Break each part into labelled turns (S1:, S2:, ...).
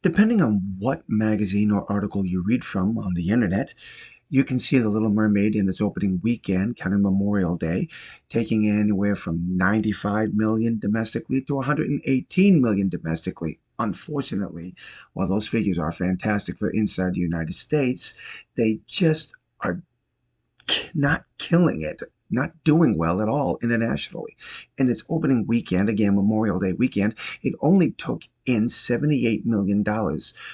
S1: Depending on what magazine or article you read from on the internet, you can see The Little Mermaid in its opening weekend, counting Memorial Day, taking in anywhere from 95 million domestically to 118 million domestically. Unfortunately, while those figures are fantastic for inside the United States, they just are not killing it, not doing well at all internationally. In its opening weekend, again, Memorial Day weekend, it only took in $78 million,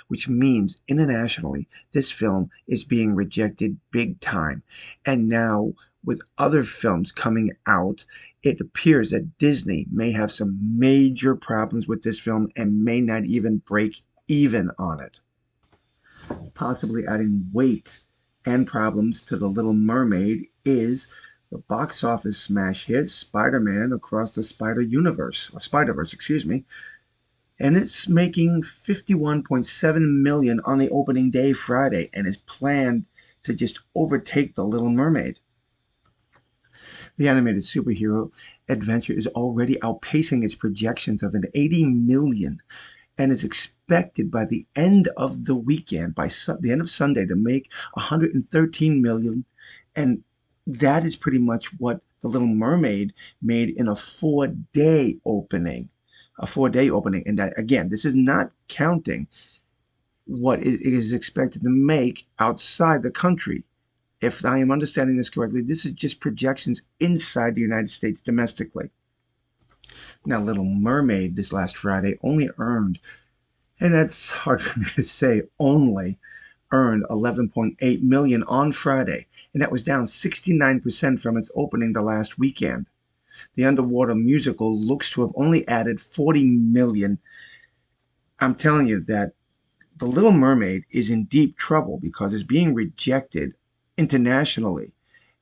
S1: which means internationally, this film is being rejected big time. And now, with other films coming out, it appears that Disney may have some major problems with this film and may not even break even on it, possibly adding weight and problems to The Little Mermaid is the box office smash hit Spider-Man Across the Spider-Verse, excuse me, and it's making 51.7 million on the opening day Friday and is planned to just overtake The Little Mermaid. The animated superhero adventure is already outpacing its projections of an 80 million and is expected by the end of the weekend, by the end of Sunday, to make 113 million. And that is pretty much what The Little Mermaid made in a 4-day opening. A 4-day opening. And that, again, this is not counting what it is expected to make outside the country. If I am understanding this correctly, this is just projections inside the United States domestically. Now, Little Mermaid this last Friday only earned, and that's hard for me to say, only earned 11.8 million on Friday, and that was down 69% from its opening the last weekend. The underwater musical looks to have only added 40 million. I'm telling you that The Little Mermaid is in deep trouble because it's being rejected internationally,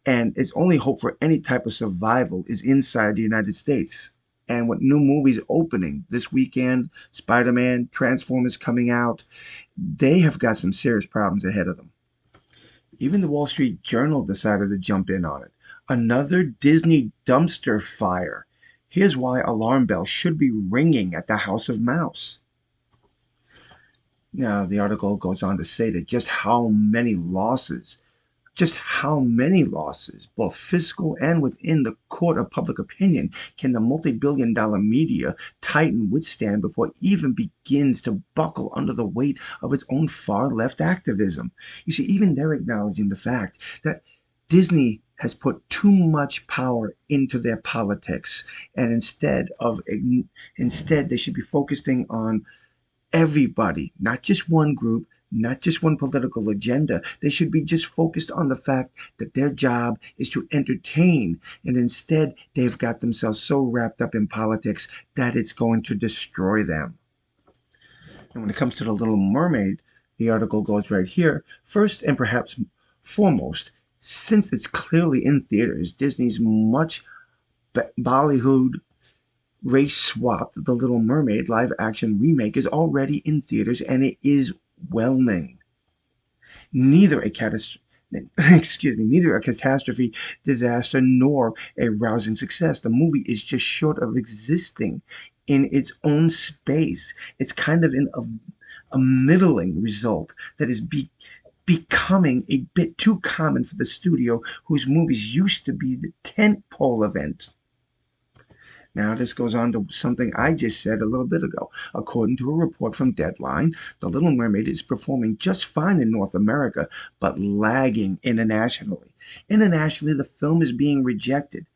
S1: and its only hope for any type of survival is inside the United States. And with new movies opening this weekend, Spider-Man, Transformers coming out, they have got some serious problems ahead of them. Even the Wall Street Journal decided to jump in on it. Another Disney dumpster fire. Here's why alarm bells should be ringing at the House of Mouse. Now, the article goes on to say that just how many losses, both fiscal and within the court of public opinion, can the multi-billion-dollar media titan withstand before it even begins to buckle under the weight of its own far-left activism? You see, even they're acknowledging the fact that Disney has put too much power into their politics, and instead they should be focusing on everybody, not just one group, not just one political agenda. They should be just focused on the fact that their job is to entertain. And instead, they've got themselves so wrapped up in politics that it's going to destroy them. And when it comes to The Little Mermaid, the article goes right here. First and perhaps foremost, since it's clearly in theaters, Disney's much ballyhooed race swapped The Little Mermaid live action remake is already in theaters and it is whelming. Neither a neither a catastrophe, disaster, nor a rousing success. The movie is just short of existing in its own space. It's kind of in a middling result that is becoming a bit too common for the studio whose movies used to be the tentpole event. Now, this goes on to something I just said a little bit ago. According to a report from Deadline, The Little Mermaid is performing just fine in North America, but lagging internationally. Internationally, the film is being rejected,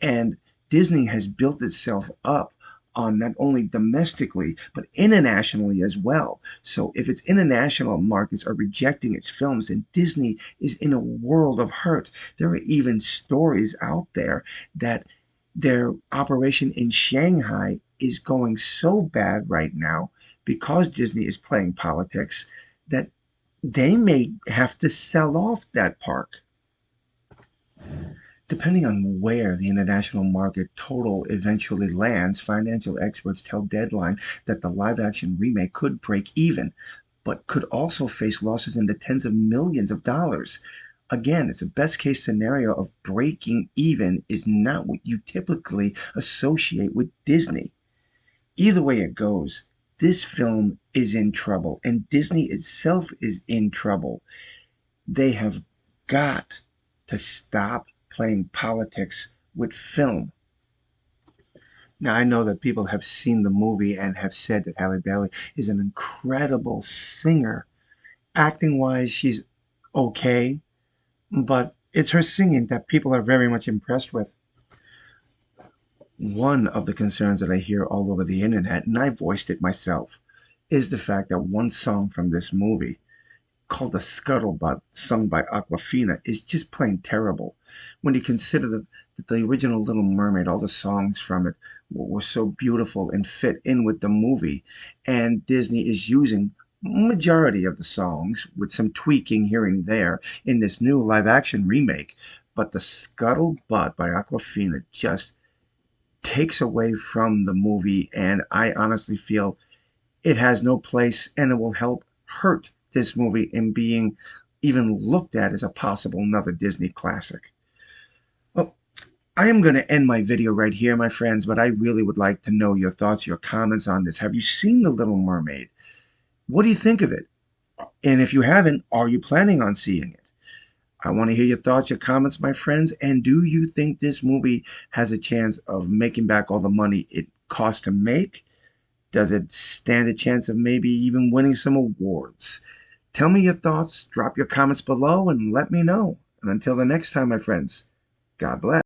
S1: and Disney has built itself up on not only domestically, but internationally as well. So if its international markets are rejecting its films, then Disney is in a world of hurt. There are even stories out there that their operation in Shanghai is going so bad right now because Disney is playing politics that they may have to sell off that park. Depending on where the international market total eventually lands, financial experts tell Deadline that the live-action remake could break even, but could also face losses in the tens of millions of dollars. Again, it's a best case scenario of breaking even is not what you typically associate with Disney. Either way it goes, This film is in trouble, and Disney itself is in trouble. They have got to stop playing politics with film. Now, I know that people have seen the movie and have said that Halle Bailey is an incredible singer. Acting wise, she's okay, but it's her singing that people are very much impressed with. One of the concerns that I hear all over the internet, and I voiced it myself, is the fact that one song from this movie, called The Scuttlebutt, sung by Aquafina, is just plain terrible. When you consider that the original Little Mermaid, all the songs from it were so beautiful and fit in with the movie, and Disney is using majority of the songs with some tweaking here and there in this new live action remake. But The Scuttlebutt by Aquafina just takes away from the movie, and I honestly feel it has no place, and it will help hurt this movie in being even looked at as a possible another Disney classic. Well, I am going to end my video right here, my friends, but I really would like to know your thoughts, your comments on this. Have you seen The Little Mermaid? What do you think of it? And if you haven't, are you planning on seeing it? I want to hear your thoughts, your comments, my friends. And do you think this movie has a chance of making back all the money it cost to make? Does it stand a chance of maybe even winning some awards? Tell me your thoughts, drop your comments below, and let me know. And until the next time, my friends, God bless.